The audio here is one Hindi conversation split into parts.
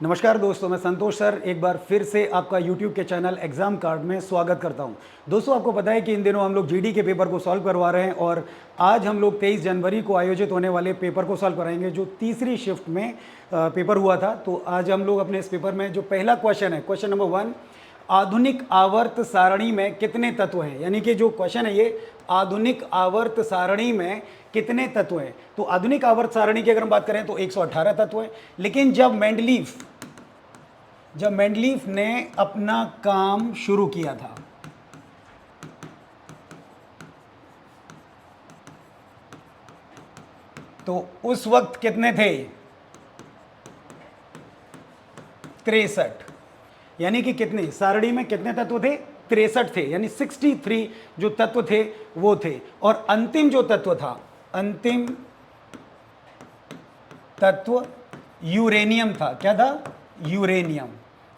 नमस्कार दोस्तों, मैं संतोष सर एक बार फिर से आपका YouTube के चैनल एग्ज़ाम कार्ड में स्वागत करता हूं। दोस्तों, आपको पता है कि इन दिनों हम लोग जीडी के पेपर को सॉल्व करवा रहे हैं और आज हम लोग 23 जनवरी को आयोजित होने वाले पेपर को सॉल्व कराएंगे जो तीसरी शिफ्ट में पेपर हुआ था। तो आज हम लोग अपने इस पेपर में जो पहला क्वेश्चन है, क्वेश्चन नंबर 1, आधुनिक आवर्त सारणी में कितने तत्व हैं। यानी कि जो क्वेश्चन है ये, आधुनिक आवर्त सारणी में कितने तत्व हैं। तो आधुनिक आवर्त सारणी की अगर हम बात करें तो 118 तत्व हैं। लेकिन जब मेंडलीफ ने अपना काम शुरू किया था तो उस वक्त कितने थे? 63। यानी कि कितने सारणी में कितने तत्व थे? 63 थे, यानी 63 जो तत्व थे वो थे। और अंतिम जो तत्व था, अंतिम तत्व यूरेनियम था। क्या था? यूरेनियम।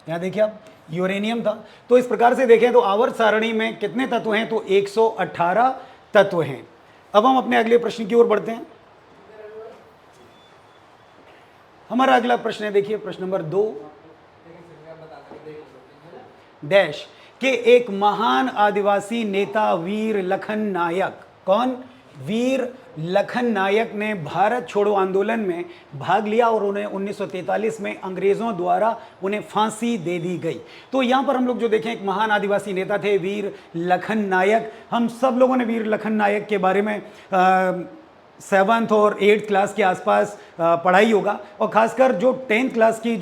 यहां देखिए आप, यूरेनियम था। तो इस प्रकार से देखें तो आवर्त सारणी में कितने तत्व हैं? तो 118 तत्व हैं। अब हम अपने अगले प्रश्न की ओर बढ़ते हैं। हमारा अगला प्रश्न है, देखिए प्रश्न नंबर 2, डैश के एक महान आदिवासी नेता वीर लखन नायक। कौन? वीर लखन नायक ने भारत छोड़ो आंदोलन में भाग लिया और उन्हें 1943 में अंग्रेजों द्वारा उन्हें फांसी दे दी गई। तो यहां पर हम लोग जो देखें, एक महान आदिवासी नेता थे वीर लखन नायक। हम सब लोगों ने वीर लखन नायक के बारे में 7th और 8th क्लास के आसपास पढ़ाई होगा। और खासकर जो 10th क्लास की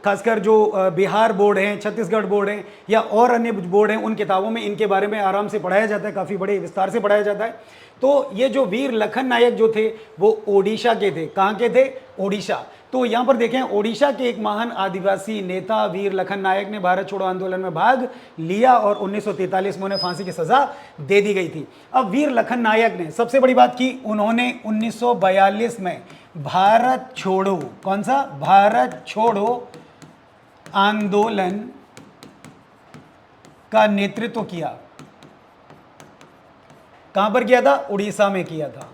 खासकर जो बिहार बोर्ड हैं, छत्तीसगढ़ बोर्ड हैं या और अन्य बोर्ड हैं, उन किताबों में इनके बारे में आराम से पढ़ाया जाता है, काफ़ी बड़े विस्तार से पढ़ाया जाता है। तो ये जो वीर लखन नायक जो थे वो ओडिशा के थे। कहाँ के थे? ओडिशा। तो यहाँ पर देखें, ओडिशा के एक महान आदिवासी नेता वीर लखन नायक ने भारत छोड़ो आंदोलन में भाग लिया और 1943 में उन्हें फांसी की सजा दे दी गई थी। अब वीर लखन नायक ने सबसे बड़ी बात की, उन्होंने 1942 में भारत छोड़ो, कौन सा? भारत छोड़ो आंदोलन का नेतृत्व किया। कहां पर किया था? उड़ीसा में किया था।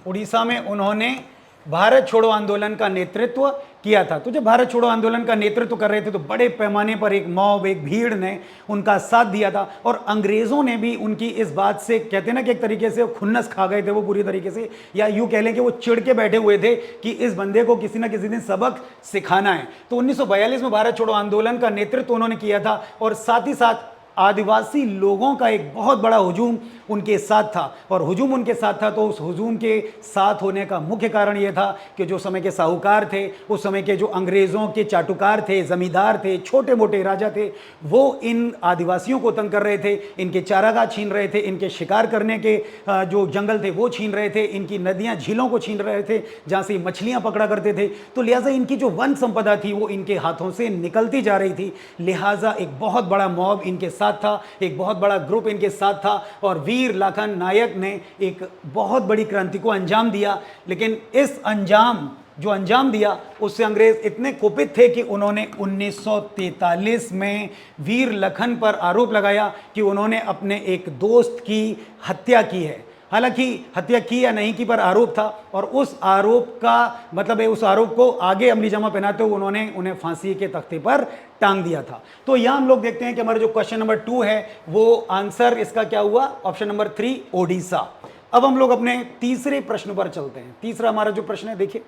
उड़ीसा में उन्होंने भारत छोड़ो आंदोलन का नेतृत्व किया था। तो जब भारत छोड़ो आंदोलन का नेतृत्व कर रहे थे तो बड़े पैमाने पर एक मॉब, एक भीड़ ने उनका साथ दिया था और अंग्रेजों ने भी उनकी इस बात से, कहते हैं ना कि एक तरीके से खुन्नस खा गए थे वो पूरी तरीके से, या यूं कह लें कि वो चिढ़ के बैठे हुए थे कि इस बंदे को किसी ना किसी दिन सबक सिखाना है। तो 1942 में भारत छोड़ो आंदोलन का नेतृत्व उन्होंने किया था और साथ ही साथ आदिवासी लोगों का एक बहुत बड़ा हुजूम उनके साथ था। और हुजूम उनके साथ था तो उस हुजूम के साथ होने का मुख्य कारण यह था कि जो समय के साहूकार थे, उस समय के जो अंग्रेज़ों के चाटुकार थे, जमींदार थे, छोटे मोटे राजा थे, वो इन आदिवासियों को तंग कर रहे थे, इनके चारागाह छीन रहे थे, इनके शिकार करने के जो जंगल थे वो छीन रहे थे, इनकी नदियाँ झीलों को छीन रहे थे जहाँ से मछलियाँ पकड़ा करते थे। तो लिहाजा इनकी जो वन संपदा थी वो इनके हाथों से निकलती जा रही थी। लिहाजा एक बहुत बड़ा मॉब इनके साथ था, एक बहुत बड़ा ग्रुप इनके साथ था और वीर लखन नायक ने एक बहुत बड़ी क्रांति को अंजाम दिया। लेकिन इस अंजाम दिया उससे अंग्रेज इतने कुपित थे कि उन्होंने 1943 में वीर लखन पर आरोप लगाया कि उन्होंने अपने एक दोस्त की हत्या की है। हालांकि हत्या की या नहीं की पर आरोप था और उस आरोप का मतलब है, उस आरोप को आगे अमली जामा पहनाते हुए उन्होंने उन्हें फांसी के तख्ते पर टांग दिया था। तो यहां हम लोग देखते हैं कि हमारा जो क्वेश्चन नंबर 2 है वो आंसर इसका क्या हुआ? Option number 3, Odisha. अब हम लोग अपने तीसरे प्रश्न पर चलते हैं। तीसरा हमारा जो प्रश्न है, देखिए,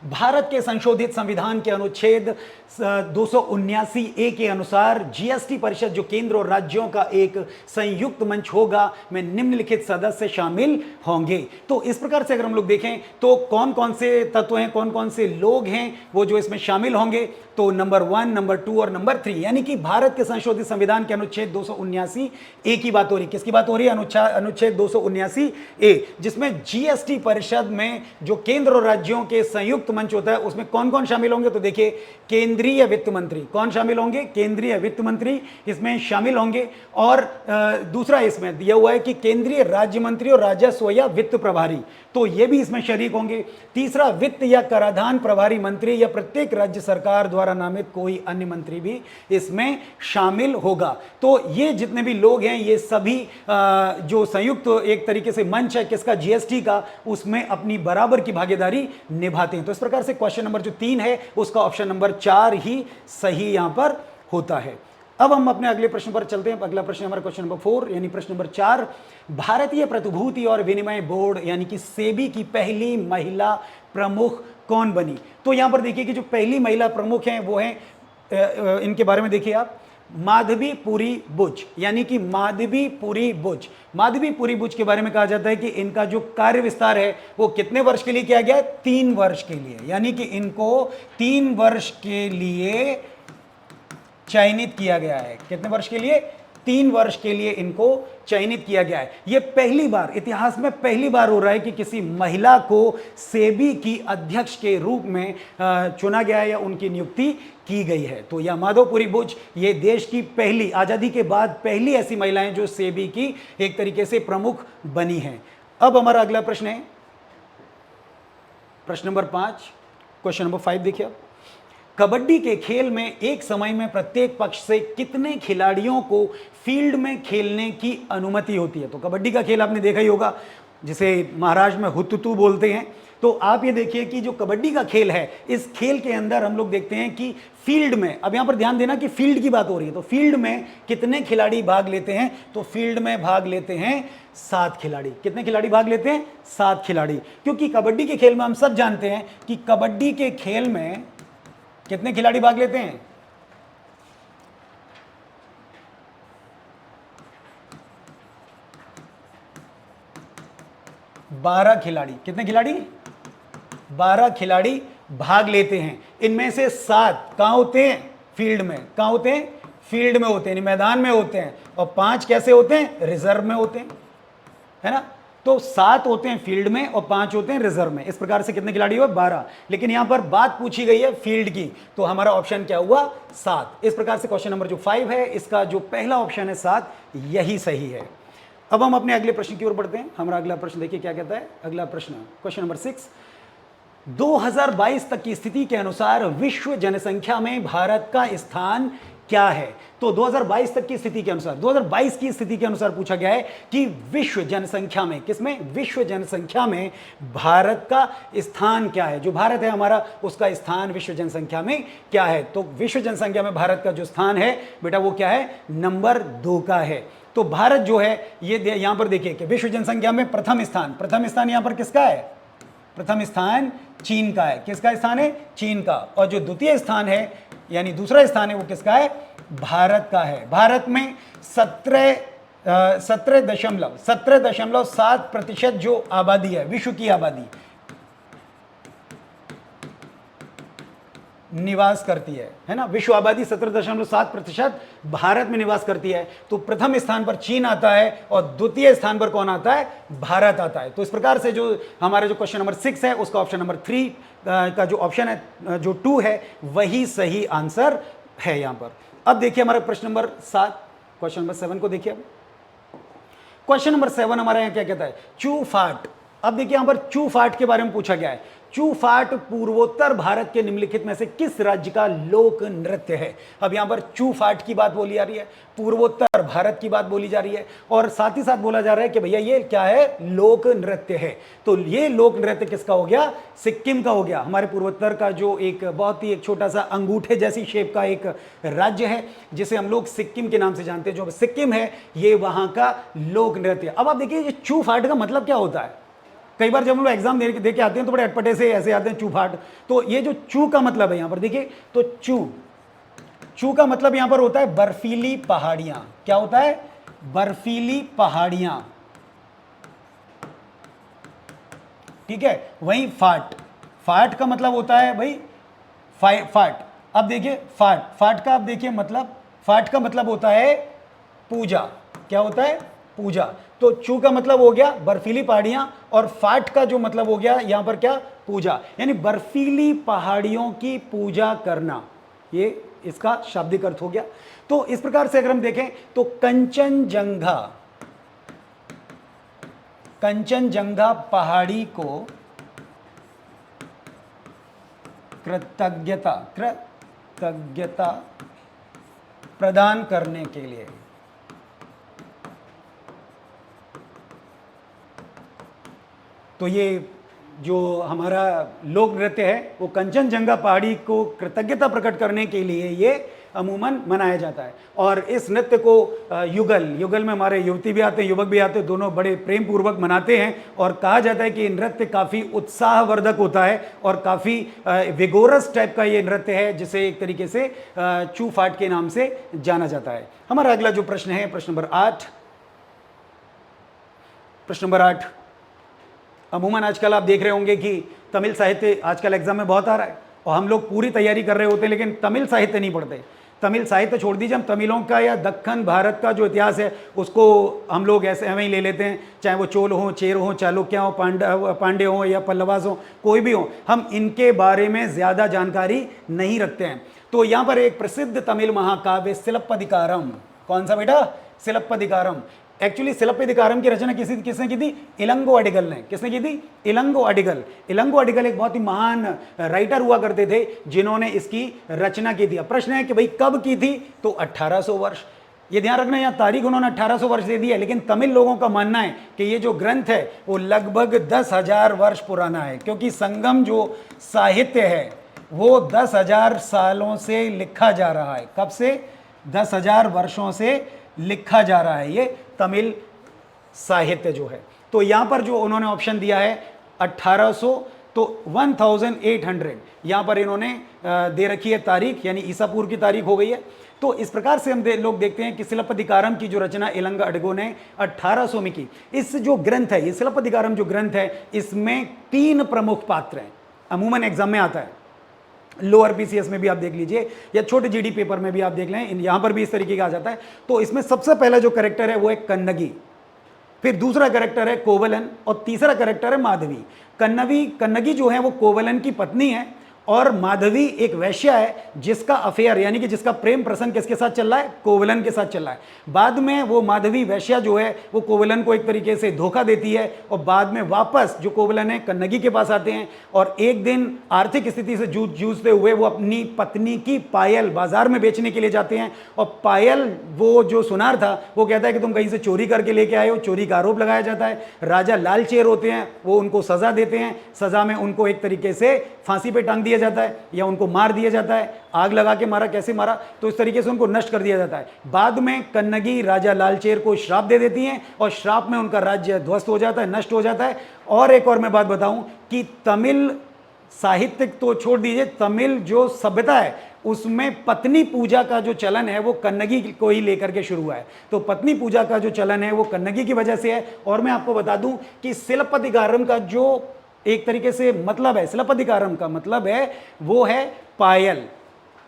भारत के संशोधित संविधान के अनुच्छेद 279A के अनुसार जीएसटी परिषद जो केंद्र और राज्यों का एक संयुक्त मंच होगा में निम्नलिखित सदस्य शामिल होंगे। तो इस प्रकार से अगर हम लोग देखें तो कौन कौन से तत्व हैं, कौन कौन से लोग हैं वो जो इसमें शामिल होंगे, तो नंबर 1, नंबर 2 और नंबर 3। यानी कि भारत के संशोधित संविधान के अनुच्छेद 279A की बात हो रही है। किसकी बात हो रही है? अनुच्छेद 279A, जिसमें जीएसटी परिषद में जो केंद्र और राज्यों के संयुक्त मंच होता है उसमें कौन कौन शामिल होंगे? तो देखिए, केंद्रीय वित्त मंत्री। कौन शामिल होंगे? केंद्रीय वित्त मंत्री इसमें शामिल होंगे। और दूसरा इसमें दिया हुआ है कि केंद्रीय राज्य मंत्री और राजस्व या वित्त प्रभारी, तो ये भी इसमें शरीक होंगे। तीसरा, वित्त या कराधान प्रभारी मंत्री या प्रत्येक राज्य सरकार द्वारा नामित कोई अन्य मंत्री भी इसमें शामिल होगा। तो ये जितने भी लोग हैं ये सभी जो संयुक्त एक तरीके से मंच है किसका? जीएसटी का, उसमें अपनी बराबर की भागीदारी निभाते हैं। तो इस प्रकार से क्वेश्चन नंबर जो 3 है उसका ऑप्शन नंबर 4 ही सही यहां पर होता है। अब हम अपने अगले प्रश्न पर चलते हैं। अगला प्रश्न हमारा क्वेश्चन नंबर 4 यानी प्रश्न नंबर 4, भारतीय प्रतिभूति और विनिमय बोर्ड यानी कि सेबी की पहली महिला प्रमुख कौन बनी? तो यहां पर देखिए कि जो पहली महिला प्रमुख हैं वो हैं, इनके बारे में देखिए आप, माधवीपुरी बुच, यानी कि माधवीपुरी बुच। माधवीपुरी बुच के बारे में कहा जाता है कि इनका जो कार्य विस्तार है वो कितने वर्ष के लिए किया गया है? 3 वर्ष के लिए, यानी कि इनको 3 वर्ष के लिए चयनित किया गया है। कितने वर्ष के लिए? 3 वर्ष के लिए इनको चयनित किया गया है। यह पहली बार, इतिहास में पहली बार हो रहा है कि किसी महिला को सेबी की अध्यक्ष के रूप में चुना गया है या उनकी नियुक्ति की गई है। तो यह माधवपुरी बुच ये देश की पहली, आजादी के बाद पहली ऐसी महिलाएं जो सेबी की एक तरीके से प्रमुख बनी हैं। अब हमारा अगला प्रश्न है प्रश्न नंबर 5, क्वेश्चन नंबर 5 देखिए आप। कबड्डी के खेल में एक समय में प्रत्येक पक्ष से कितने खिलाड़ियों को फील्ड में खेलने की अनुमति होती है? तो कबड्डी का खेल आपने देखा ही होगा, जिसे महाराष्ट्र में हुतुतु बोलते हैं। तो आप ये देखिए कि जो कबड्डी का खेल है, इस खेल के अंदर हम लोग देखते हैं कि फील्ड में, अब यहां पर ध्यान देना कि फील्ड की बात हो रही है, तो फील्ड में कितने खिलाड़ी भाग लेते हैं? तो फील्ड में भाग लेते हैं 7 खिलाड़ी। कितने खिलाड़ी भाग लेते हैं? 7 खिलाड़ी। क्योंकि कबड्डी के खेल में हम सब जानते हैं कि कबड्डी के खेल में कितने खिलाड़ी भाग लेते हैं? 12 खिलाड़ी। कितने खिलाड़ी? 12 खिलाड़ी भाग लेते हैं। इनमें से 7 कहां होते हैं? फील्ड में। कहां होते हैं? फील्ड में होते हैं, मैदान में होते हैं। और 5 कैसे होते हैं? रिजर्व में होते हैं, है ना। तो 7 होते हैं फील्ड में और 5 होते हैं रिजर्व में। इस प्रकार से कितने खिलाड़ी हुए? 12। लेकिन यहां पर बात पूछी गई है फील्ड की, तो हमारा ऑप्शन क्या हुआ? 7। इस प्रकार से क्वेश्चन नंबर जो 5 है, इसका जो पहला ऑप्शन है 7, यही सही है। अब हम अपने अगले प्रश्न की ओर बढ़ते हैं। हमारा अगला प्रश्न देखिए क्या कहता है। अगला प्रश्न क्वेश्चन नंबर 6, 2022 तक की स्थिति के अनुसार विश्व जनसंख्या में भारत का स्थान क्या है? तो 2022 तक की स्थिति के अनुसार, 2022 की स्थिति के अनुसार पूछा गया है कि विश्व जनसंख्या में, किसमें? विश्व जनसंख्या में भारत का स्थान क्या है? जो भारत है हमारा, उसका स्थान विश्व जनसंख्या में क्या है? तो विश्व जनसंख्या में भारत का जो स्थान है बेटा वो क्या है? नंबर 2 का है। तो भारत जो है ये यहां पर देखिए कि विश्व जनसंख्या में प्रथम स्थान यहां पर किसका है? प्रथम स्थान चीन का है। किसका स्थान है? चीन का। और जो द्वितीय स्थान है यानी दूसरा स्थान है वो किसका है? भारत का है। भारत में 17.7% जो आबादी है, विश्व की आबादी निवास करती है ना। विश्व आबादी 17.7% भारत में निवास करती है। तो प्रथम स्थान पर चीन आता है और द्वितीय स्थान पर कौन आता है? भारत आता है। तो इस प्रकार से जो हमारा जो क्वेश्चन नंबर 6 है उसका ऑप्शन नंबर 3 का जो ऑप्शन है, जो 2 है, वही सही आंसर है यहां पर। अब देखिए हमारा प्रश्न नंबर 7, क्वेश्चन नंबर 7 को देखिए। क्वेश्चन नंबर 7 हमारे यहां क्या कहता है? चू फाट। अब देखिए यहां पर चू फाट के बारे में पूछा गया है। चू फाट पूर्वोत्तर भारत के निम्नलिखित में से किस राज्य का लोक नृत्य है? अब यहां पर चू फाट की बात बोली जा रही है, पूर्वोत्तर भारत की बात बोली जा रही है, और साथ ही साथ बोला जा रहा है कि भैया ये क्या है? लोक नृत्य है। तो ये लोक नृत्य किसका हो गया? सिक्किम का हो गया। हमारे पूर्वोत्तर का जो एक बहुत ही एक छोटा सा अंगूठे जैसी शेप का एक राज्य है जिसे हम लोग सिक्किम के नाम से जानते हैं, जो सिक्किम है ये वहां का लोक नृत्य। अब आप देखिए ये चू फाट का मतलब क्या होता है? कई बार जब हम लोग एग्जाम दे के आते हैं तो बड़े अटपटे से ऐसे आते हैं चू फाट। तो ये जो चू का मतलब है यहां पर देखिए, तो चू का मतलब यहां पर होता है बर्फीली पहाड़ियां। क्या होता है? बर्फीली पहाड़ियां, ठीक है। वहीं फाट का मतलब होता है भाई फाट। अब देखिए फाट का, अब देखिए मतलब, फाट का मतलब होता है पूजा। क्या होता है? पूजा। तो चू का मतलब हो गया बर्फीली पहाड़ियां, और फाट का जो मतलब हो गया यहां पर क्या? पूजा। यानी बर्फीली पहाड़ियों की पूजा करना, ये इसका शाब्दिक अर्थ हो गया। तो इस प्रकार से अगर हम देखें तो कंचनजंगा पहाड़ी को कृतज्ञता प्रदान करने के लिए तो ये जो हमारा लोक नृत्य है वो कंचनजंगा पहाड़ी को कृतज्ञता प्रकट करने के लिए ये अमूमन मनाया जाता है। और इस नृत्य को युगल युगल में हमारे युवती भी आते हैं, युवक भी आते हैं, दोनों बड़े प्रेम पूर्वक मनाते हैं। और कहा जाता है कि ये नृत्य काफ़ी उत्साहवर्धक होता है और काफ़ी विगोरस टाइप का ये नृत्य है, जिसे एक तरीके से चू फाट के नाम से जाना जाता है। हमारा अगला जो प्रश्न है, प्रश्न नंबर 8। प्रश्न नंबर 8, अमूमन आजकल आप देख रहे होंगे कि तमिल साहित्य आजकल एग्जाम में बहुत आ रहा है और हम लोग पूरी तैयारी कर रहे होते हैं, लेकिन तमिल साहित्य नहीं पढ़ते। तमिल साहित्य छोड़ दीजिए, हम तमिलों का या दक्कन भारत का जो इतिहास है उसको हम लोग ऐसे हमें ही ले लेते हैं, चाहे वो चोल हो, चेर हो, चालुक्य हो, पांडे हो या पल्लवास हो, कोई भी हो, हम इनके बारे में ज़्यादा जानकारी नहीं रखते हैं। तो यहाँ पर एक प्रसिद्ध तमिल महाकाव्य सिलप्पदिकारम, कौन सा बेटा? सिलप्पदिकारम। एक्चुअली सिलप्पदिकारम की रचना किसने की थी? इलंगो अडिगल ने। किसने की थी? इलंगो अडिगल। इलंगो अडिगल एक बहुत ही महान राइटर हुआ करते थे जिन्होंने इसकी रचना की थी। अब प्रश्न है कि भाई कब की थी? तो 1800 वर्ष। ये ध्यान रखना, यहाँ तारीख उन्होंने 1800 वर्ष दे दी है, लेकिन तमिल लोगों का मानना है कि ये जो ग्रंथ है वो लगभग 10,000 वर्ष पुराना है, क्योंकि संगम जो साहित्य है वो 10,000 सालों से लिखा जा रहा है। कब से? 10,000 वर्षों से लिखा जा रहा है ये तमिल साहित्य जो है। तो यहां पर जो उन्होंने ऑप्शन दिया है 1800, तो 1800 यहां पर इन्होंने दे रखी है तारीख, यानी ईसा पूर्व की तारीख हो गई है। तो इस प्रकार से हम लोग देखते हैं कि सिलप्पदिकारम की जो रचना इलंगा अडिगो ने 1800 में की। इस जो ग्रंथ है, ये सिलप्पदिकारम जो ग्रंथ है, इसमें 3 प्रमुख पात्र हैं। अमूमन एग्जाम में आता है, लोअर पीसीएस में भी आप देख लीजिए या छोटे जीडी पेपर में भी आप देख लें, यहां पर भी इस तरीके का आ जाता है। तो इसमें सबसे पहला जो कैरेक्टर है वो है कन्नगी, फिर दूसरा कैरेक्टर है कोवलन और तीसरा कैरेक्टर है माधवी। कन्नगी जो है वो कोवलन की पत्नी है और माधवी एक वैश्या है जिसका अफेयर यानी कि जिसका प्रेम प्रसंग किसके साथ चल रहा है? कोवलन के साथ चल रहा है। बाद में वो माधवी वैश्या जो है वो कोवलन को एक तरीके से धोखा देती है और बाद में वापस जो कोवलन है कन्नगी के पास आते हैं और एक दिन आर्थिक स्थिति से जूझते हुए वो अपनी पत्नी की पायल बाजार में बेचने के लिए जाते हैं और पायल वो जो सुनार था वो कहता है कि तुम कहीं से चोरी करके लेके आए हो, चोरी का आरोप लगाया जाता है। राजा लालचेर होते हैं, वो उनको सजा देते हैं, सजा में उनको एक तरीके से फांसी पे टांग दिया जाता है या उनको मार दिया जाता है। आग लगा के मारा, कैसे मारा, तो इस तरीके से उनको नष्ट कर दिया जाता है। बाद में कन्नगी राजा लालचेर को श्राप दे देती हैं और श्राप में उनका राज्य ध्वस्त हो जाता है, नष्ट हो जाता है। और एक और मैं बात बताऊं कि तमिल साहित्य तो छोड़ दीजिए, तमिल जो सभ्यता है उसमें पत्नी पूजा का जो चलन है वो कन्नगी को ही लेकर के शुरू हुआ है। तो पत्नी पूजा का जो चलन है वो कन्नगी की वजह से है। और मैं आपको बता दूं कि सिलप्पदिकारम का जो एक तरीके से मतलब है, सिलप्पदिकारम का मतलब है वो है पायल।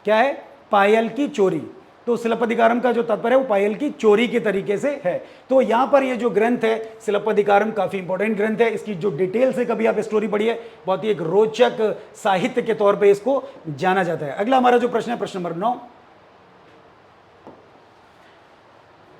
क्या है? पायल की चोरी। तो सिलप्पदिकारम का जो तात्पर्य है वो पायल की चोरी के तरीके से है। तो यहां पर ये जो ग्रंथ है सिलप्पदिकारम काफी इंपॉर्टेंट ग्रंथ है। इसकी जो डिटेल से कभी आप स्टोरी पढ़िए, बहुत ही एक रोचक साहित्य के तौर पर इसको जाना जाता है। अगला हमारा जो प्रश्न है, प्रश्न नंबर 9।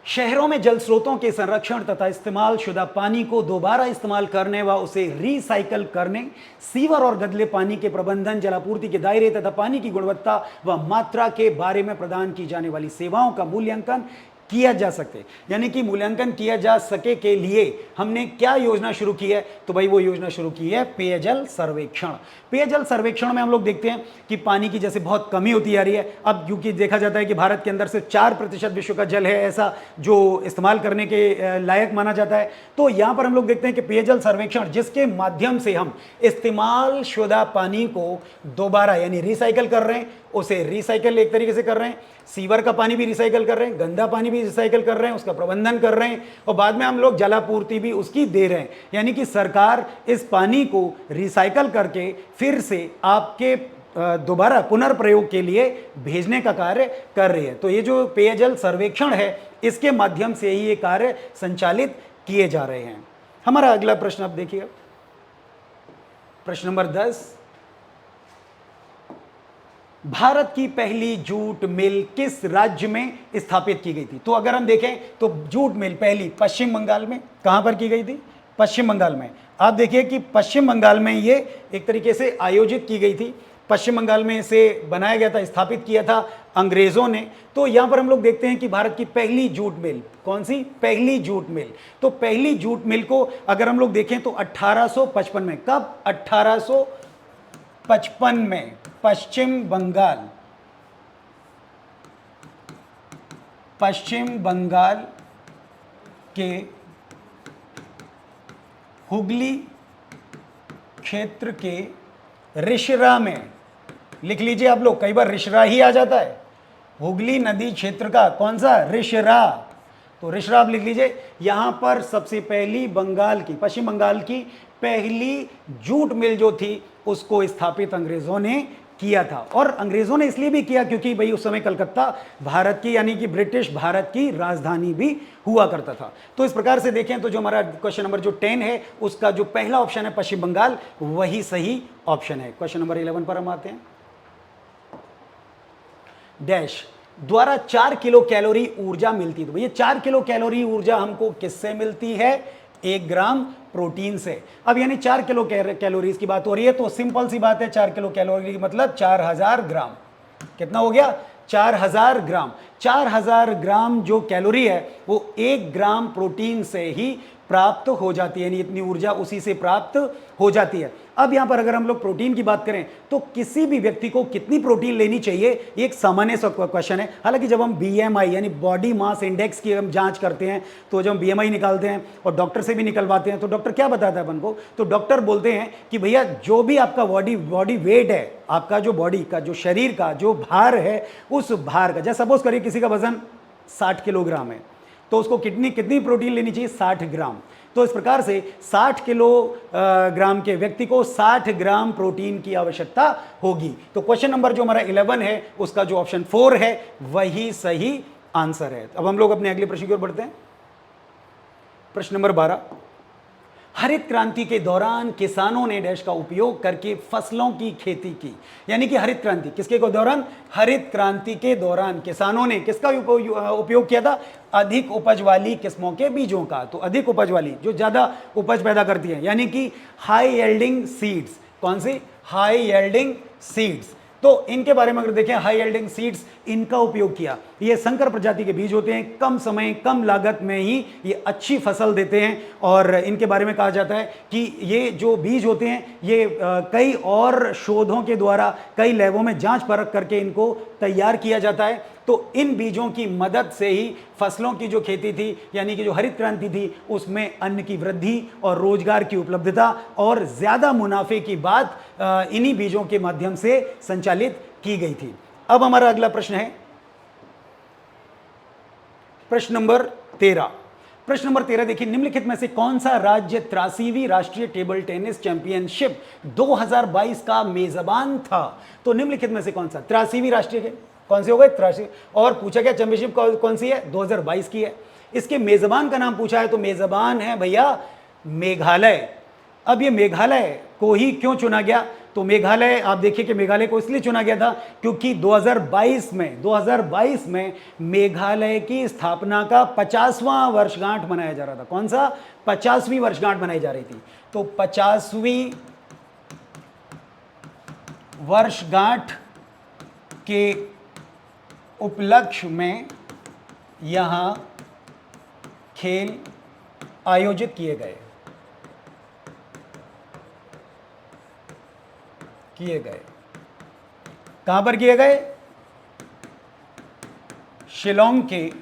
शहरों में जल स्रोतों के संरक्षण तथा इस्तेमाल शुदा पानी को दोबारा इस्तेमाल करने व उसे रिसाइकल करने, सीवर और गंदले पानी के प्रबंधन, जलापूर्ति के दायरे तथा पानी की गुणवत्ता व मात्रा के बारे में प्रदान की जाने वाली सेवाओं का मूल्यांकन किया जा सके। यानी कि मूल्यांकन किया जा सके के लिए हमने क्या योजना शुरू की है? तो भाई वो योजना शुरू की है पेयजल सर्वेक्षण। पेयजल सर्वेक्षण में हम लोग देखते हैं कि पानी की जैसे बहुत कमी होती आ रही है। अब क्योंकि देखा जाता है कि भारत के अंदर से 4% विश्व का जल है ऐसा जो इस्तेमाल करने के लायक माना जाता है। तो यहाँ पर हम लोग देखते हैं कि पेयजल सर्वेक्षण जिसके माध्यम से हम इस्तेमाल शुदा पानी को दोबारा यानी रिसाइकल कर रहे हैं, उसे रिसाइकल एक तरीके से कर रहे हैं, सीवर का पानी भी रिसाइकल कर रहे हैं, गंदा पानी भी रिसाइकल कर रहे हैं, उसका प्रबंधन कर रहे हैं और बाद में हम लोग जलापूर्ति भी उसकी दे रहे हैं। यानी कि सरकार इस पानी को रिसाइकल करके फिर से आपके दोबारा पुनर्प्रयोग के लिए भेजने का कार्य कर रही है। तो ये जो पेयजल सर्वेक्षण है इसके माध्यम से ही ये कार्य संचालित किए जा रहे हैं। हमारा अगला प्रश्न आप देखिए, प्रश्न नंबर 10। भारत की पहली जूट मिल किस राज्य में स्थापित की गई थी? तो अगर हम देखें तो जूट मिल पहली पश्चिम बंगाल में। कहां पर की गई थी? पश्चिम बंगाल में। आप देखिए कि पश्चिम बंगाल में ये एक तरीके से आयोजित की गई थी। पश्चिम बंगाल में इसे बनाया गया था, स्थापित किया था अंग्रेजों ने। तो यहां पर हम लोग देखते हैं कि भारत की पहली जूट मिल कौन सी, पहली जूट मिल। तो पहली जूट मिल को अगर हम लोग देखें तो 1855 में, कब, 1855 में पश्चिम बंगाल के हुगली क्षेत्र के रिशरा में, लिख लीजिए आप लोग, कई बार रिशरा ही आ जाता है, हुगली नदी क्षेत्र का कौन सा, रिशरा। तो रिशरा आप लिख लीजिए। यहां पर सबसे पहली पश्चिम बंगाल की पहली जूट मिल जो थी उसको स्थापित अंग्रेजों ने किया था। और अंग्रेजों ने इसलिए भी किया क्योंकि भाई उस समय कलकत्ता भारत की, यानी कि ब्रिटिश भारत की राजधानी भी हुआ करता था। तो इस प्रकार से देखें तो जो हमारा क्वेश्चन नंबर जो 10 है उसका जो पहला ऑप्शन है पश्चिम बंगाल, वही सही ऑप्शन है। क्वेश्चन नंबर 11 पर हम आते हैं। डैश द्वारा 4 किलो कैलोरी ऊर्जा मिलती, तो भैया 4 किलो कैलोरी ऊर्जा हमको किससे मिलती है, 1 ग्राम प्रोटीन से। अब यानी 4 किलो कैलोरीज की बात हो रही है, तो सिंपल सी बात है, 4 किलो कैलोरी मतलब 4000 ग्राम। कितना हो गया, 4000 ग्राम। 4000 ग्राम जो कैलोरी है वो 1 ग्राम प्रोटीन से ही प्राप्त हो जाती है, यानी इतनी ऊर्जा उसी से प्राप्त हो जाती है। अब यहां पर अगर हम लोग प्रोटीन की बात करें तो किसी भी व्यक्ति को कितनी प्रोटीन लेनी चाहिए, ये एक सामान्य सा क्वेश्चन है। हालांकि जब हम बीएमआई यानी बॉडी मास इंडेक्स की हम जांच करते हैं, तो जब हम बीएमआई निकालते हैं और डॉक्टर से भी निकलवाते हैं, तो डॉक्टर क्या बताता है अपन को, तो डॉक्टर बोलते हैं कि भैया जो भी आपका बॉडी वेट है, आपका जो बॉडी का जो शरीर का जो भार है, उस भार का, जैसे सपोज करिए किसी का वजन 60 किलोग्राम है, तो उसको कितनी प्रोटीन लेनी चाहिए, 60 ग्राम। तो इस प्रकार से 60 किलोग्राम के व्यक्ति को 60 ग्राम प्रोटीन की आवश्यकता होगी। तो क्वेश्चन नंबर जो हमारा 11 है उसका जो ऑप्शन 4 है वही सही आंसर है। अब हम लोग अपने अगले प्रश्न की ओर बढ़ते हैं। प्रश्न नंबर 12, हरित क्रांति के दौरान किसानों ने डैश का उपयोग करके फसलों की खेती की, यानी कि हरित क्रांति किसके दौरान, हरित क्रांति के दौरान किसानों ने किसका उपयोग किया था, अधिक उपज वाली किस्मों के बीजों का। तो अधिक उपज वाली, जो ज्यादा उपज पैदा करती है, यानी कि हाई यील्डिंग सीड्स। कौन सी, हाई यील्डिंग सीड्स। तो इनके बारे में अगर देखें, हाई यील्डिंग सीड्स, इनका उपयोग किया। ये संकर प्रजाति के बीज होते हैं, कम समय कम लागत में ही ये अच्छी फसल देते हैं। और इनके बारे में कहा जाता है कि ये जो बीज होते हैं ये कई और शोधों के द्वारा कई लैबों में जांच परख करके इनको तैयार किया जाता है। तो इन बीजों की मदद से ही फसलों की जो खेती थी, यानी कि जो हरित क्रांति थी, उसमें अन्न की वृद्धि और रोजगार की उपलब्धता और ज्यादा मुनाफे की बात इन्हीं बीजों के माध्यम से संचालित की गई थी। अब हमारा अगला प्रश्न है प्रश्न नंबर 13। प्रश्न नंबर 13 देखिए, निम्नलिखित में से कौन सा राज्य 83वीं राष्ट्रीय टेबल टेनिस चैंपियनशिप 2022 का मेजबान था। तो निम्नलिखित में से कौन सा, 83वीं राष्ट्रीय के कौन से हो गए, 83, और पूछा गया चैंपियनशिप कौन सी है, 2022 की है। इसके मेजबान का नाम पूछा है, तो मेजबान है भैया मेघालय। अब ये मेघालय को ही क्यों चुना गया, तो मेघालय आप देखिए कि मेघालय को इसलिए चुना गया था क्योंकि 2022 में मेघालय की स्थापना का 50वां वर्षगांठ मनाया जा रहा था। कौन सा, 50वीं वर्षगांठ मनाई जा रही थी। तो 50वीं वर्षगांठ के उपलक्ष्य में यहां खेल आयोजित किए गए। कहां पर किए गए, शिलोंग के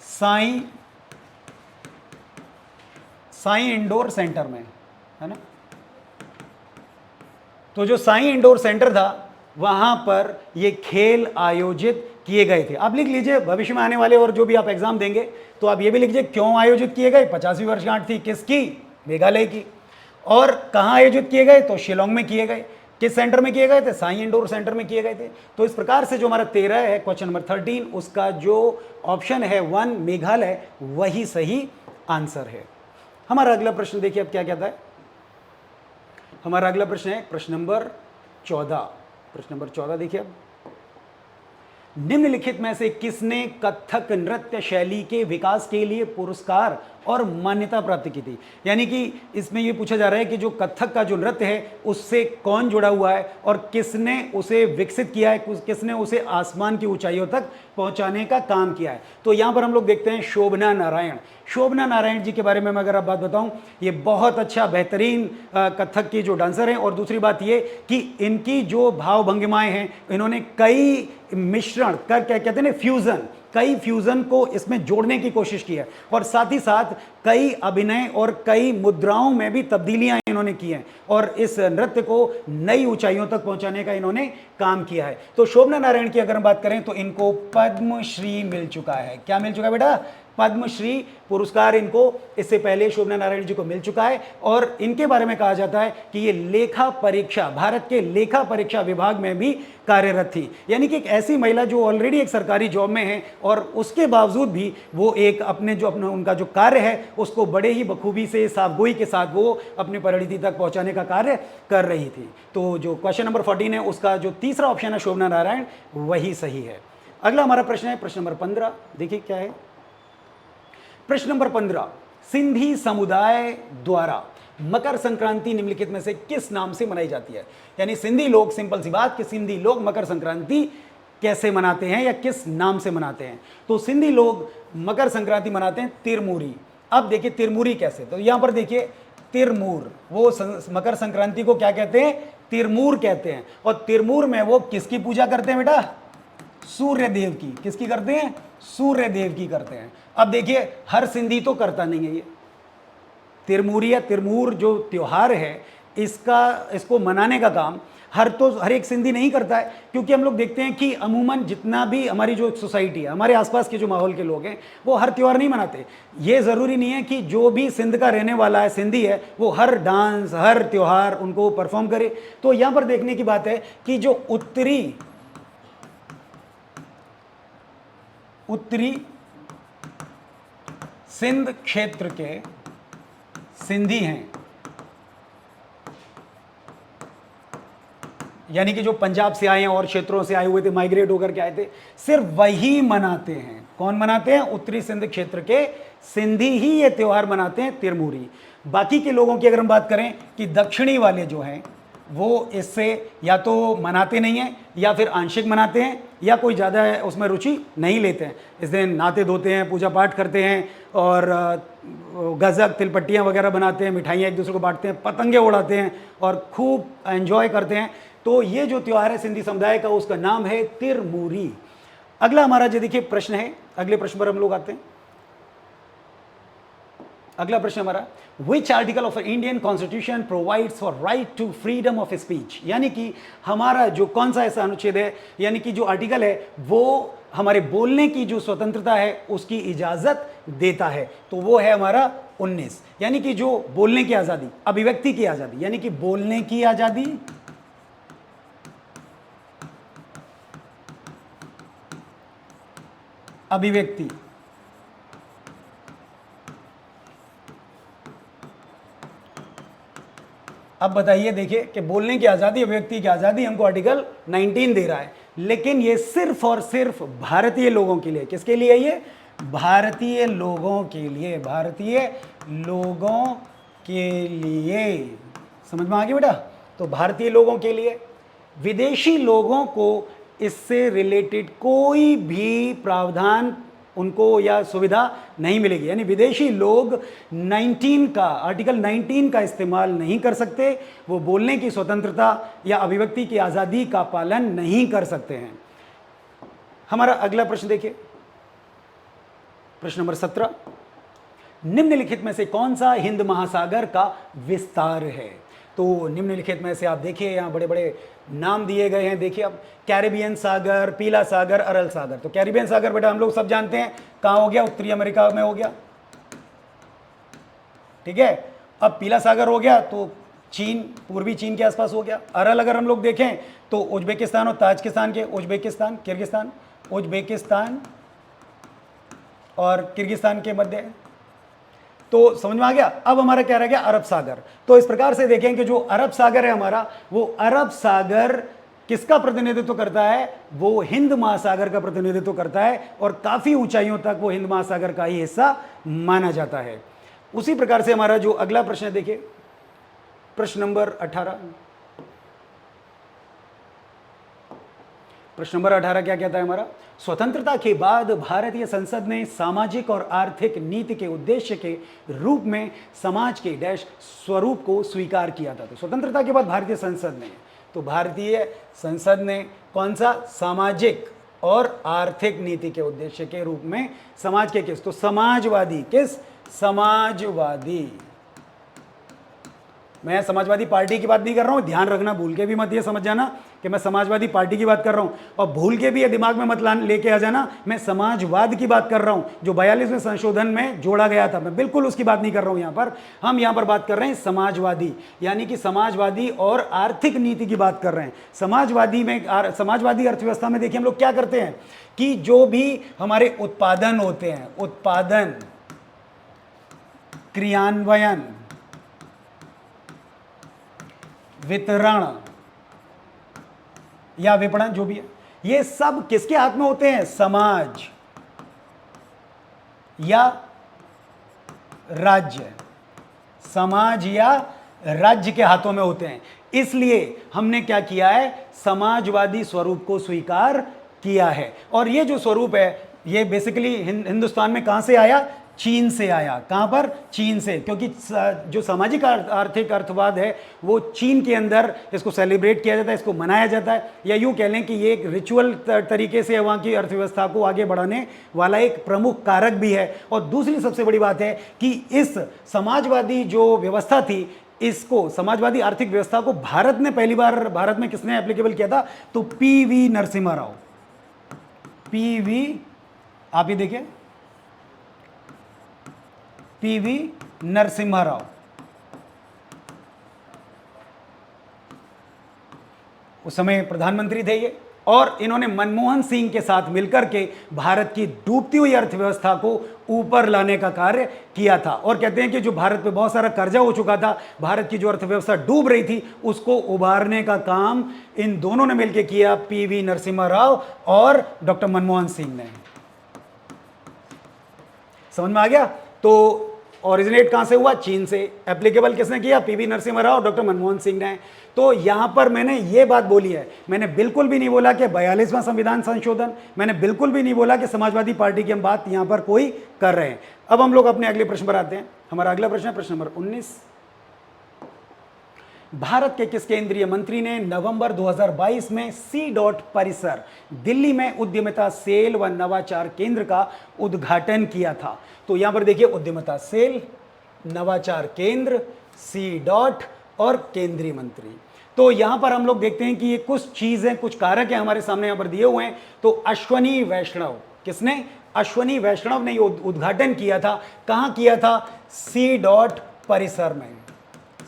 साई इंडोर सेंटर में, है ना। तो जो साई इंडोर सेंटर था वहां पर ये खेल आयोजित किए गए थे। आप लिख लीजिए, भविष्य में आने वाले और जो भी आप एग्जाम देंगे तो आप ये भी लिख लीजिए क्यों आयोजित किए गए। 50वीं वर्षगांठ थी किसकी, मेघालय की। और कहां आयोजित किए गए, तो शिलोंग में किए गए। किस सेंटर में किए गए थे, साई इंडोर सेंटर में किए गए थे। तो इस प्रकार से जो हमारा 13 है, क्वेश्चन नंबर 13, उसका जो ऑप्शन है 1 मेघालय, वही सही आंसर है। हमारा अगला प्रश्न देखिए अब क्या कहता है। हमारा अगला प्रश्न है प्रश्न नंबर 14। प्रश्न नंबर 14 देखिए अब, निम्नलिखित में से किसने कथक नृत्य शैली के विकास के लिए पुरस्कार और मान्यता प्राप्त की थी। यानी कि इसमें ये पूछा जा रहा है कि जो कथक का जो नृत्य है उससे कौन जुड़ा हुआ है और किसने उसे विकसित किया है, किसने उसे आसमान की ऊंचाइयों तक पहुंचाने का काम किया है। तो यहाँ पर हम लोग देखते हैं शोभना नारायण। शोभना नारायण जी के बारे में मैं अगर आप बात बताऊं, ये बहुत अच्छा बेहतरीन कथक की जो डांसर हैं। और दूसरी बात ये कि इनकी जो भाव भंगिमाएं हैं, इन्होंने कई मिश्रण कर, क्या कहते हैं ना, फ्यूजन, कई फ्यूजन को इसमें जोड़ने की कोशिश की है। और साथ ही साथ कई अभिनय और कई मुद्राओं में भी तब्दीलियां इन्होंने की हैं और इस नृत्य को नई ऊंचाइयों तक पहुंचाने का इन्होंने काम किया है। तो शोभना नारायण की अगर हम बात करें तो इनको पद्मश्री मिल चुका है। क्या मिल चुका है बेटा? पद्मश्री पुरस्कार इनको इससे पहले शोभना नारायण जी को मिल चुका है। और इनके बारे में कहा जाता है कि ये लेखा परीक्षा, भारत के लेखा परीक्षा विभाग में भी कार्यरत थी। यानी कि एक ऐसी महिला जो ऑलरेडी एक सरकारी जॉब में है और उसके बावजूद भी वो एक अपना उनका जो कार्य है उसको बड़े ही बखूबी से, साफगोई के साथ वो अपनी परिणति तक पहुंचाने का कार्य कर रही थी। तो जो क्वेश्चन नंबर 14 है उसका जो तीसरा ऑप्शन है शोभना नारायण, वही सही है। अगला हमारा प्रश्न है प्रश्न नंबर 15। देखिए क्या है प्रश्न नंबर 15। सिंधी समुदाय द्वारा मकर संक्रांति निम्नलिखित में से किस नाम से मनाई जाती है? यानी सिंधी लोग, सिंपल सी बात कि सिंधी लोग मकर संक्रांति कैसे मनाते हैं या किस नाम से मनाते हैं? तो सिंधी लोग मकर संक्रांति मनाते हैं तिरमूरी। अब देखिए तिरमूरी कैसे, तो यहां पर देखिए तिरमूर, वो मकर संक्रांति को क्या कहते हैं? तिरमूर कहते हैं। और तिरमूर में वो किसकी पूजा करते हैं बेटा? सूर्य देव की। किसकी करते हैं? सूर्य देव की करते हैं। अब देखिए हर सिंधी तो करता नहीं है ये तिरमूरी या तिरमूर जो त्योहार है, इसको मनाने का काम हर एक सिंधी नहीं करता है। क्योंकि हम लोग देखते हैं कि अमूमन जितना भी हमारी जो सोसाइटी है, हमारे आसपास के जो माहौल के लोग हैं, वो हर त्यौहार नहीं मनाते। ये ज़रूरी नहीं है कि जो भी सिंध का रहने वाला है, सिंधी है, वो हर डांस, हर त्यौहार उनको परफॉर्म करे। तो यहाँ पर देखने की बात है कि जो उत्तरी सिंध क्षेत्र के सिंधी हैं, यानी कि जो पंजाब से आए हैं और क्षेत्रों से आए हुए थे, माइग्रेट होकर के आए थे, सिर्फ वही मनाते हैं। कौन मनाते हैं? उत्तरी सिंध क्षेत्र के सिंधी ही ये त्यौहार मनाते हैं, तिरमूरी। बाकी के लोगों की अगर हम बात करें कि दक्षिणी वाले जो हैं वो इससे या तो मनाते नहीं हैं या फिर आंशिक मनाते हैं या कोई ज़्यादा उसमें रुचि नहीं लेते हैं। इस दिन नहाते धोते हैं, पूजा पाठ करते हैं और गज़क, तिलपट्टियाँ वगैरह बनाते हैं, मिठाइयाँ एक दूसरे को बांटते हैं, पतंगे उड़ाते हैं और खूब एंजॉय करते हैं। तो ये जो त्यौहार है सिंधी समुदाय का, उसका नाम है तिरमूरी। अगला हमारा जो देखिए प्रश्न है, अगले प्रश्न पर हम लोग आते हैं। अगला प्रश्न हमारा, which article of Indian constitution provides for right to freedom of speech? यानी कि हमारा जो कौन सा ऐसा अनुच्छेद है, यानी कि जो आर्टिकल है वो हमारे बोलने की जो स्वतंत्रता है उसकी इजाजत देता है। तो वो है हमारा 19, यानी कि जो बोलने की आज़ादी, अभिव्यक्ति की आज़ादी, यानी कि बोलने की आज़ादी, अभिव्यक्ति, अब बताइए, देखिए कि बोलने की आज़ादी, अभिव्यक्ति की आज़ादी हमको आर्टिकल 19 दे रहा है, लेकिन ये सिर्फ और सिर्फ भारतीय लोगों के लिए। किसके लिए? ये भारतीय लोगों के लिए, भारतीय लोगों के लिए। समझ में आ गया बेटा? तो भारतीय लोगों के लिए, विदेशी लोगों को इससे रिलेटेड कोई भी प्रावधान उनको या सुविधा नहीं मिलेगी। यानी विदेशी लोग 19 का, आर्टिकल 19 का इस्तेमाल नहीं कर सकते, वो बोलने की स्वतंत्रता या अभिव्यक्ति की आज़ादी का पालन नहीं कर सकते हैं। हमारा अगला प्रश्न देखिए, प्रश्न नंबर 17। निम्नलिखित में से कौन सा हिंद महासागर का विस्तार है? तो निम्नलिखित में से आप देखिए यहाँ बड़े बड़े नाम दिए गए हैं। देखिए अब कैरिबियन सागर, पीला सागर, अरल सागर। तो कैरिबियन सागर बेटा हम लोग सब जानते हैं कहाँ हो गया, उत्तरी अमेरिका में हो गया, ठीक है। अब पीला सागर हो गया तो चीन, पूर्वी चीन के आसपास हो गया। अरल अगर हम लोग देखें तो उज्बेकिस्तान और ताजिकिस्तान के, उज्बेकिस्तान, किर्गिस्तान, उज्बेकिस्तान और किर्गिस्तान के मध्य है। तो समझ में आ गया। अब हमारा क्या रह गया? अरब सागर। तो इस प्रकार से देखें कि जो अरब सागर है हमारा, वो अरब सागर किसका प्रतिनिधित्व करता है? वो हिंद महासागर का प्रतिनिधित्व करता है और काफी ऊंचाइयों तक वो हिंद महासागर का ही हिस्सा माना जाता है। उसी प्रकार से हमारा जो अगला प्रश्न है, देखिए प्रश्न नंबर 18। प्रश्न नंबर 18 क्या कहता है हमारा? स्वतंत्रता के बाद भारतीय संसद ने सामाजिक और आर्थिक नीति के उद्देश्य के रूप में समाज के डैश स्वरूप को स्वीकार किया था। तो स्वतंत्रता के बाद भारतीय संसद ने, तो भारतीय संसद ने कौन सा? सामाजिक और आर्थिक नीति के उद्देश्य के रूप में समाज के किस? तो समाजवादी, किस? समाजवादी। मैं समाजवादी पार्टी की बात नहीं कर रहा हूं, ध्यान रखना, भूल के भी मत ये समझ जाना कि मैं समाजवादी पार्टी की बात कर रहा हूं, और भूल के भी ये दिमाग में मत लेके आ जाना मैं समाजवाद की बात कर रहा हूं, जो 42वें संशोधन में जोड़ा गया था। मैं बिल्कुल उसकी बात नहीं कर रहा हूं यहां पर। हम यहां पर बात कर रहे हैं समाजवादी, यानी कि समाजवादी और आर्थिक नीति की बात कर रहे हैं। समाजवादी में, समाजवादी अर्थव्यवस्था में देखिए हम लोग क्या करते हैं कि जो भी हमारे उत्पादन होते हैं, उत्पादन, क्रियान्वयन, वितरण या विपणन, जो भी है, ये सब किसके हाथ में होते हैं? समाज या राज्य, समाज या राज्य के हाथों में होते हैं। इसलिए हमने क्या किया है? समाजवादी स्वरूप को स्वीकार किया है। और ये जो स्वरूप है ये बेसिकली हिंदुस्तान में कहां से आया? चीन से आया। कहां पर? चीन से, क्योंकि जो सामाजिक आर्थिक अर्थवाद है वो चीन के अंदर इसको सेलिब्रेट किया जाता है, इसको मनाया जाता है, या यूं कह लें कि ये एक रिचुअल तरीके से वहां की अर्थव्यवस्था को आगे बढ़ाने वाला एक प्रमुख कारक भी है। और दूसरी सबसे बड़ी बात है कि इस समाजवादी जो व्यवस्था थी, इसको, समाजवादी आर्थिक व्यवस्था को भारत ने पहली बार, भारत में किसने एप्लीकेबल किया था? तो पीवी नरसिम्हा राव। पीवी, आप ये देखिए, पीवी नरसिम्हा राव। उस समय प्रधानमंत्री थे ये, और इन्होंने मनमोहन सिंह के साथ मिलकर के भारत की डूबती हुई अर्थव्यवस्था को ऊपर लाने का कार्य किया था। और कहते हैं कि जो भारत पे बहुत सारा कर्जा हो चुका था, भारत की जो अर्थव्यवस्था डूब रही थी, उसको उबारने का काम इन दोनों ने मिलकर किया, पीवी नरसिम्हा राव और डॉक्टर मनमोहन सिंह ने। समझ में आ गया? तो ओरिजिनेट कहां से हुआ? चीन से। एप्लीकेबल किसने किया? पीवी नरसिम्हा राव और डॉक्टर मनमोहन सिंह ने। तो यहां पर मैंने ये बात बोली है, मैंने बिल्कुल भी नहीं बोला कि 42वां संविधान संशोधन, मैंने बिल्कुल भी नहीं बोला कि समाजवादी पार्टी की हम बात यहां पर कोई कर रहे हैं। अब हम लोग अपने अगले प्रश्न पर आते हैं। हमारा अगला प्रश्न है प्रश्न नंबर 19। भारत के किस केंद्रीय मंत्री ने नवंबर 2022 में सी डॉट परिसर दिल्ली में उद्यमिता सेल व नवाचार केंद्र का उद्घाटन किया था? तो यहां पर देखिए, उद्यमिता सेल, नवाचार केंद्र, सी डॉट और केंद्रीय मंत्री। तो यहां पर हम लोग देखते हैं कि ये कुछ चीजें, कुछ कारक हैं हमारे सामने यहां पर दिए हुए हैं। तो अश्वनी वैष्णव, किसने? अश्वनी वैष्णव ने ये उद्घाटन किया था। कहां किया था? सी डॉट परिसर में,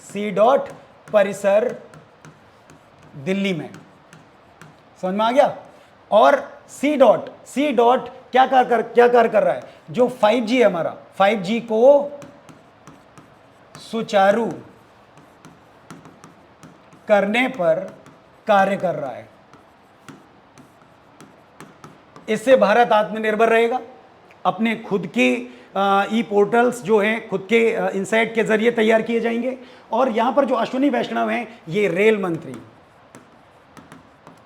सी डॉट परिसर दिल्ली में। समझ में आ गया? और सी डॉट क्या कार्य कर रहा है? जो 5G है हमारा, 5G को सुचारू करने पर कार्य कर रहा है। इससे भारत आत्मनिर्भर रहेगा, अपने खुद के ई पोर्टल्स जो हैं खुद के इनसाइट के जरिए तैयार किए जाएंगे। और यहां पर जो अश्विनी वैष्णव हैं, ये रेल मंत्री,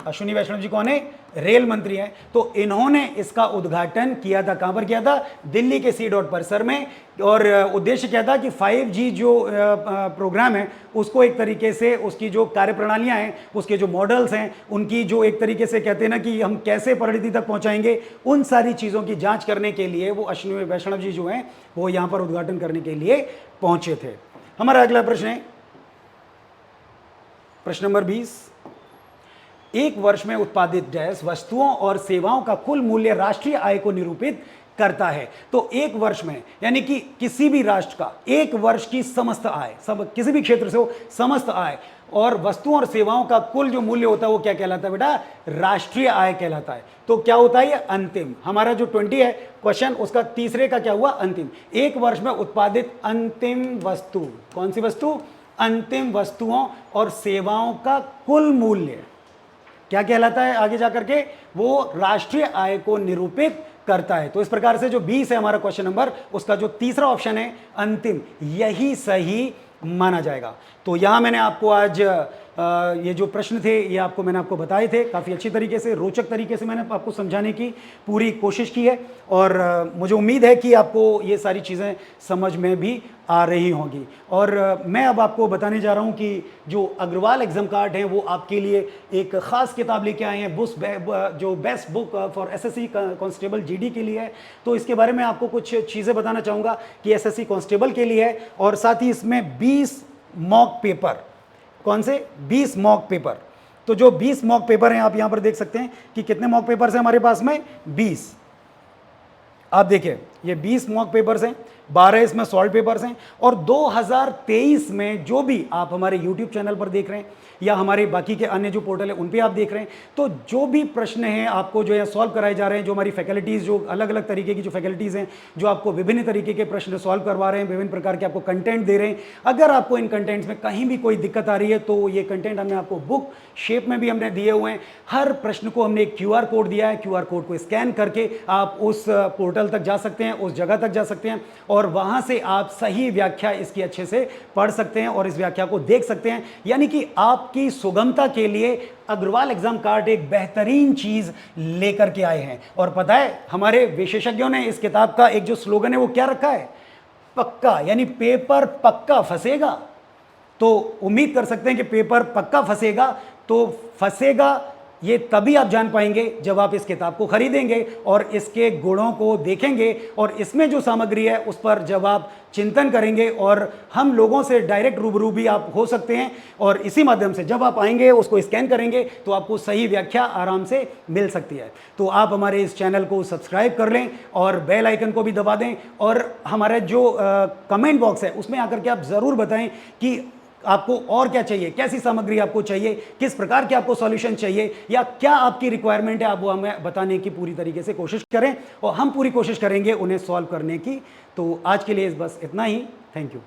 अश्विनी वैष्णव जी कौन है? रेल मंत्री हैं। तो इन्होंने इसका उद्घाटन किया था। कहां पर किया था? दिल्ली के सी डॉट परिसर में। और उद्देश्य क्या था कि 5G जो प्रोग्राम है उसको एक तरीके से, उसकी जो कार्यप्रणालियां हैं, उसके जो मॉडल्स हैं, उनकी जो एक तरीके से कहते हैं ना कि हम कैसे परिणति तक पहुंचाएंगे, उन सारी चीज़ों की जांच करने के लिए वो अश्विनी वैष्णव जी जो हैं वो यहाँ पर उद्घाटन करने के लिए पहुंचे थे। हमारा अगला प्रश्न है प्रश्न नंबर 20। एक वर्ष में उत्पादित डैश वस्तुओं और सेवाओं का कुल मूल्य राष्ट्रीय आय को निरूपित करता है। तो एक वर्ष में, यानी कि किसी भी राष्ट्र का एक वर्ष की समस्त आय, सब किसी भी क्षेत्र से हो, समस्त आय और वस्तुओं और सेवाओं का कुल जो मूल्य होता है वो क्या कहलाता है बेटा? राष्ट्रीय आय कहलाता है। तो क्या होता है ये? अंतिम। हमारा जो 20 है क्वेश्चन, उसका तीसरे का क्या हुआ? अंतिम। एक वर्ष में उत्पादित अंतिम वस्तु, कौन सी वस्तु? अंतिम वस्तुओं और सेवाओं का कुल मूल्य क्या कहलाता है? आगे जाकर के वो राष्ट्रीय आय को निरूपित करता है। तो इस प्रकार से जो 20 है हमारा क्वेश्चन नंबर, उसका जो तीसरा ऑप्शन है अंतिम, यही सही माना जाएगा। तो यहां मैंने आपको आज ये जो प्रश्न थे ये मैंने आपको बताए थे, काफ़ी अच्छी तरीके से, रोचक तरीके से मैंने आपको समझाने की पूरी कोशिश की है, और मुझे उम्मीद है कि आपको ये सारी चीज़ें समझ में भी आ रही होंगी। और मैं अब आपको बताने जा रहा हूँ कि जो अग्रवाल एग्जाम कार्ड हैं वो आपके लिए एक ख़ास किताब लेके आए हैं, जो best book for SSC constable GD के लिए है। तो इसके बारे में आपको कुछ चीज़ें बताना चाहूँगा कि एसएससी कांस्टेबल के लिए है, और साथ ही इसमें 20 मॉक पेपर, कौन से 20 मॉक पेपर। तो जो 20 मॉक पेपर हैं आप यहां पर देख सकते हैं कि कितने मॉक पेपर्स हैं हमारे पास में, 20। आप देखिए ये 20 मॉक पेपर्स हैं, 12 इसमें सॉल्व पेपर्स हैं, और 2023 में जो भी आप हमारे YouTube चैनल पर देख रहे हैं या हमारे बाकी के अन्य जो पोर्टल है उन पे आप देख रहे हैं, तो जो भी प्रश्न हैं आपको जो है सॉल्व कराए जा रहे हैं, जो हमारी फैकल्टीज़, जो अलग अलग तरीके की जो फैकल्टीज़ हैं जो आपको विभिन्न तरीके के प्रश्न सॉल्व करवा रहे हैं, विभिन्न प्रकार के आपको कंटेंट दे रहे हैं। अगर आपको इन कंटेंट्स में कहीं भी कोई दिक्कत आ रही है तो ये कंटेंट हमने आपको बुक शेप में भी हमने दिए हुए हैं। हर प्रश्न को हमने एक QR कोड दिया है, QR कोड को स्कैन करके आप उस पोर्टल तक जा सकते हैं, उस जगह तक जा सकते हैं, और वहां से आप सही व्याख्या इसकी अच्छे से पढ़ सकते हैं और इस व्याख्या को देख सकते हैं। यानी कि आपकी सुगमता के लिए अग्रवाल एग्जाम कार्ड एक बेहतरीन चीज लेकर के आए हैं। और पता है हमारे विशेषज्ञों ने इस किताब का एक जो स्लोगन है वो क्या रखा है, पक्का, यानी पेपर पक्का फंसेगा। तो उम्मीद कर सकते हैं कि पेपर पक्का फंसेगा। तो फंसेगा ये तभी आप जान पाएंगे जब आप इस किताब को खरीदेंगे और इसके गुणों को देखेंगे, और इसमें जो सामग्री है उस पर जब आप चिंतन करेंगे, और हम लोगों से डायरेक्ट रूबरू भी आप हो सकते हैं, और इसी माध्यम से जब आप आएंगे उसको स्कैन करेंगे तो आपको सही व्याख्या आराम से मिल सकती है। तो आप हमारे इस चैनल को सब्सक्राइब कर लें और बेल आइकन को भी दबा दें, और हमारा जो कमेंट बॉक्स है उसमें आकर के आप ज़रूर बताएं कि आपको और क्या चाहिए, कैसी सामग्री आपको चाहिए, किस प्रकार के आपको सॉल्यूशन चाहिए, या क्या आपकी रिक्वायरमेंट है, आप वो हमें बताने की पूरी तरीके से कोशिश करें, और हम पूरी कोशिश करेंगे उन्हें सॉल्व करने की। तो आज के लिए बस इतना ही। Thank you.